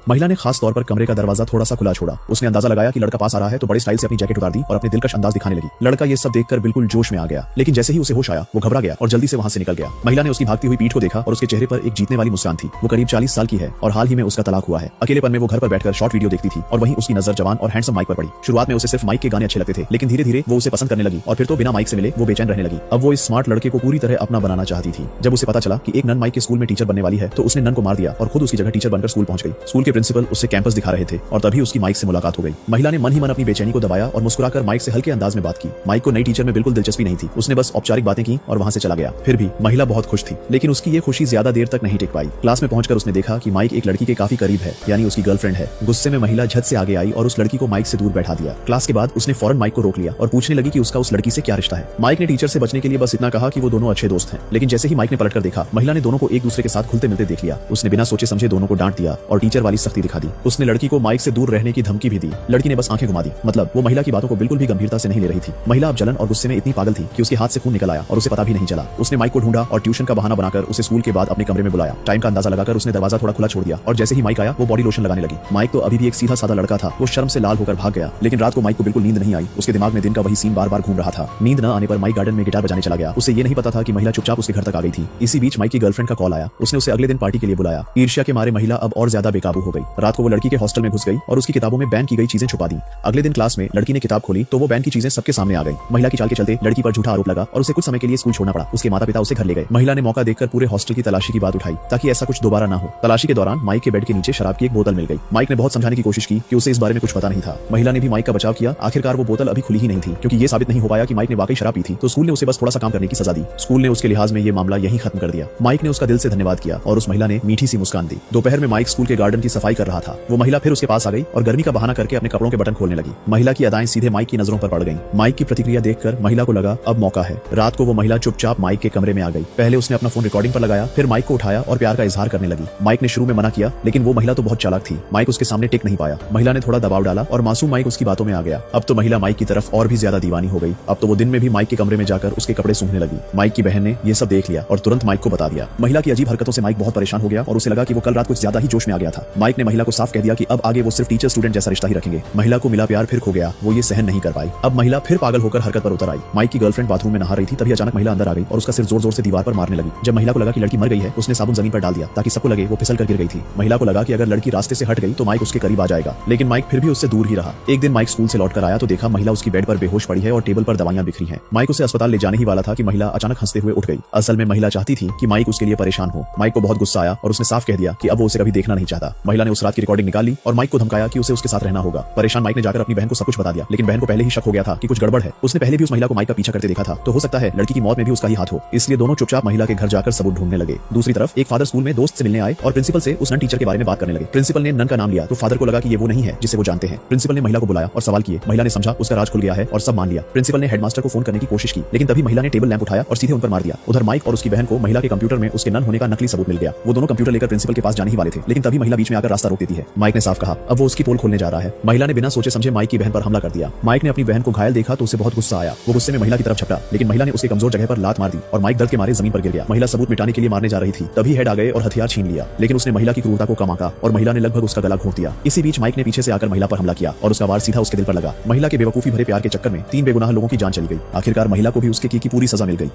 महिला ने खास तौर पर कमरे का दरवाजा थोड़ा सा खुला छोड़ा। उसने अंदाजा लगाया कि लड़का पास आ रहा है तो बड़ी स्टाइल से अपनी जैकेट उतार दी और अपने दिलकश अंदाज दिखाने लगी। लड़का ये सब देखकर बिल्कुल जोश में आ गया, लेकिन जैसे ही उसे होश आया वो घबरा गया और जल्दी से वहां से निकल गया। महिला ने उसकी भागती हुई पीठ को देखा और उसके चेहरे पर एक जीतने वाली मुस्कान थी। वो करीब 40 साल की है और हाल ही में उसका तलाक हुआ है। अकेलेपन में वो घर पर बैठकर शॉर्ट वीडियो देखती थी और वहीं उसकी नजर जवान और हैंडसम माइक पर पड़ी। शुरुआत में उसे सिर्फ माइक के गाने अच्छे लगते थे, लेकिन धीरे धीरे वो उसे पसंद करने लगी और फिर तो बिना माइक से मिले वो बेचैन रहने लगी। अब वो इस स्मार्ट लड़के को पूरी तरह अपना बनाना चाहती थी। जब उसे पता चला कि एक नन माइक के स्कूल में टीचर बनने वाली है तो उसने नन को मार दिया और खुद उसकी जगह टीचर बनकर स्कूल पहुंच गई। स्कूल के प्रिंसिपल उससे कैंपस दिखा रहे थे और तभी उसकी माइक से मुलाकात हो गई। महिला ने मन ही मन अपनी बेचैनी को दबाया और मुस्कुराकर माइक से हल्के अंदाज में बात की। माइक को नई टीचर में बिल्कुल दिलचस्पी नहीं थी। उसने बस औपचारिक बातें की और वहां से चला गया। फिर भी महिला बहुत खुश थी, लेकिन उसकी ये खुशी ज्यादा देर तक नहीं टिक पाई। क्लास में पहुंचकर उसने देखा कि माइक एक लड़की के काफी करीब है, यानी उसकी गर्लफ्रेंड है। गुस्से में महिला झट से आगे आई और उस लड़की को माइक से दूर बैठा दिया। क्लास के बाद उसने फौरन माइक को रोक लिया और पूछने लगी कि उसका उस लड़की से क्या रिश्ता है। माइक ने टीचर से बचने के लिए बस इतना कहा कि वो दोनों अच्छे दोस्त हैं, लेकिन जैसे ही माइक ने पलटकर देखा, महिला ने दोनों को एक दूसरे के साथ घुलते मिलते देख लिया। उसने बिना सोचे समझे दोनों को डांट दिया और टीचर वाली सख्ती दिखा दी। उसने लड़की को माइक से दूर रहने की धमकी भी दी। लड़की ने बस आंखें घुमा दी, मतलब वो महिला की बातों को बिल्कुल भी गंभीरता से नहीं ले रही थी। महिला अब जलन और गुस्से में इतनी पागल थी कि उसके हाथ से खून निकल आया और उसे पता भी नहीं चला। उसने माइक को ढूंढा और ट्यूशन का बहाना बनाकर उसे स्कूल के बाद अपने कमरे में बुलाया। टाइम का अंदाजा लगाकर उसने दरवाजा थोड़ा खुला छोड़ दिया और जैसे ही माइक आया वो बॉडी लोशन लगाने लगी। माइक तो अभी भी एक सीधा साधा लड़का था। वो शर्म से लाल होकर भाग गया, लेकिन रात को माइक को बिल्कुल नींद नहीं आई। उसके दिमाग में दिन का वही सीन बार बार घूम रहा था। नींद न आने पर माइक गार्डन में गिटार बजाने चला गया। उसे ये नहीं पता था कि महिला चुपचाप उसके घर तक आ गई थी। इसी बीच माइक की गर्लफ्रेंड का कॉल आया। उसने उसे अगले दिन पार्टी के लिए बुलाया। ईर्ष्या के मारे महिला अब और ज्यादा बेकाबू हो गई। रात को वो लड़की के हॉस्टल में घुस गई और उसकी किताबों में बैन की गई चीजें छुपा दी। अगले दिन क्लास में लड़की ने किताब खोली तो वो बैन की चीजें सबके सामने आ गई। महिला की चाल के चलते लड़की पर झूठा आरोप लगा और उसे कुछ समय के लिए स्कूल छोड़ना पड़ा। उसके माता पिता उसे घर ले गए। महिला ने मौका देखकर पूरे हॉस्टल की तलाशी की बात उठाई ताकि ऐसा कुछ दोबारा ना हो। तलाशी के दौरान माइक के बेड के नीचे शराब की एक बोतल मिल गई। माइक ने बहुत समझाने की कोशिश की कि उसे इस बारे में कुछ पता नहीं था। महिला ने भी माइक का बचाव किया। आखिरकार वो बोतल अभी खुली ही नहीं थी, क्योंकि ये साबित नहीं हो पाया कि माइक ने वाकई शराब पी थी। तो स्कूल ने उसे बस थोड़ा सा काम करने की सजा दी। स्कूल ने उसके लिहाज में ये मामला यहीं खत्म कर दिया। माइक ने उसका दिल से धन्यवाद किया और उस महिला ने मीठी सी मुस्कान दी। दोपहर में माइक स्कूल के गार्डन की सफाई कर रहा था। वो महिला फिर उसके पास आ गई और गर्मी का बहाना करके अपने कपड़ों के बटन खोलने लगी। महिला की अदाएं सीधे माइक की नजरों पर पड़ गईं। माइक की प्रतिक्रिया देखकर महिला को लगा अब मौका है। रात को वो महिला चुपचाप माइक के कमरे में आ गई। पहले उसने अपना फोन रिकॉर्डिंग पर लगाया, फिर माइक को उठाया और प्यार का इजहार करने लगी। माइक ने शुरू में मना किया, लेकिन वो महिला तो बहुत चालाक थी। माइक उसके सामने टिक नहीं पाया। महिला ने थोड़ा दबाव डाला और मासूम माइक उसकी बातों में आ गया। अब तो महिला माइक की तरफ और भी ज्यादा दीवानी हो गई। अब तो वो दिन में भी माइक के कमरे में जाकर उसके कपड़े सूंघने लगी। माइक की बहन ने ये सब देख लिया और तुरंत माइक को बता दिया। महिला की अजीब हरकतों से माइक बहुत परेशान हो गया और उसे लगा कि वो कल रात कुछ ज्यादा ही जोश में आ गया था। माइक ने महिला को साफ कह दिया कि अब आगे वो सिर्फ टीचर स्टूडेंट जैसा रिश्ता ही रखेंगे। महिला को मिला प्यार फिर खो गया। वो ये सहन नहीं कर पाई। अब महिला फिर पागल होकर हरकत पर उतर आई। माइक की गर्लफ्रेंड बाथरूम में नहा रही थी, तभी अचानक महिला अंदर आ गई और उसका सिर जोर जोर से दीवार पर मारने लगी। जब महिला को लगा कि लड़की मर गई है, उसने साबुन जमीन पर डाल दिया ताकि सबको लगे वो फिसल कर गिर गई थी। महिला को लगा कि अगर लड़की रास्ते से हट गई तो माइक उसके करीब आ जाएगा, लेकिन माइक फिर भी उससे दूर ही रहा। एक दिन माइक स्कूल से लौटकर आया तो देखा महिला उसकी बेड पर बेहोश पड़ी है और टेबल पर दवाइयां बिखरी हैं। माइक उसे अस्पताल ले जाने ही वाला था कि महिला अचानक हंसते हुए उठ गई। असल में महिला चाहती थी कि माइक उसके लिए परेशान हो। माइक को बहुत गुस्सा आया और उसने साफ कह दिया कि अब वो उसे कभी देखना नहीं चाहता। महिला ने उस रात की रिकॉर्डिंग निकाल ली और माइक को धमकाया कि उसे उसके साथ रहना होगा। परेशान माइक ने जाकर अपनी बहन को सब कुछ बता दिया, लेकिन बहन को पहले ही शक हो गया था कि कुछ गड़बड़ है। उसने पहले भी उस महिला को माइक का पीछा करते देखा था, तो हो सकता है लड़की की मौत में भी उसका ही हाथ हो। इसलिए दोनों चुपचाप महिला के घर जाकर सबूत ढूंढने लगे। दूसरी तरफ एक फादर स्कूल में दोस्त से मिलने आए और प्रिंसिपल से उस नन टीचर के बारे में बात करने लगे। प्रिंसिपल ने नन का नाम लिया तो फादर को लगा कि ये वो नहीं है जिसे वो जानते हैं। प्रिंसिपल ने महिला को बुलाया और सवाल किए। महिला ने समझा उसका राज खुल गया है और सब मान लिया। प्रिंसिपल ने हेडमास्टर को फोन करने की कोशिश की, लेकिन तभी महिला ने टेबल लैंप उठाया और सीधे उन पर मार दिया। उधर माइक और उसकी बहन को महिला के कंप्यूटर में उसके नन होने का नकली सबूत मिल गया। वो दोनों कंप्यूटर लेकर प्रिंसिपल के पास जाने ही वाले थे, लेकिन तभी महिला बीच में आकर रास्ता रोक देती है। माइक ने साफ कहा अब वो उसकी पोल खोलने जा रहा है। महिला ने बिना सोचे समझे माइक की बहन पर हमला कर दिया। माइक ने अपनी बहन को घायल देखा तो उसे बहुत गुस्सा आया। वो गुस्से में महिला की तरफ झपटा, लेकिन महिला ने उसके कमजोर जगह पर लात मार दी और माइक दर्द के मारे जमीन पर गिर गया। महिला सबूत मिटाने के लिए मारने जा रही थी, तभी हेड आ गए और हथियार छीन लिया, लेकिन उसने महिला की क्रूरता को कम आंका और महिला ने लगभग उसका गला घोंट दिया। इसी बीच माइक ने पीछे से आकर महिला पर हमला किया और उसका वार सीधा उसके दिल पर लगा। महिला के बेवकूफी भरे प्यार के चक्कर में 3 बेगुनाह लोगों की जान चली गई। आखिरकार महिला को भी उसके की पूरी सजा मिल गई।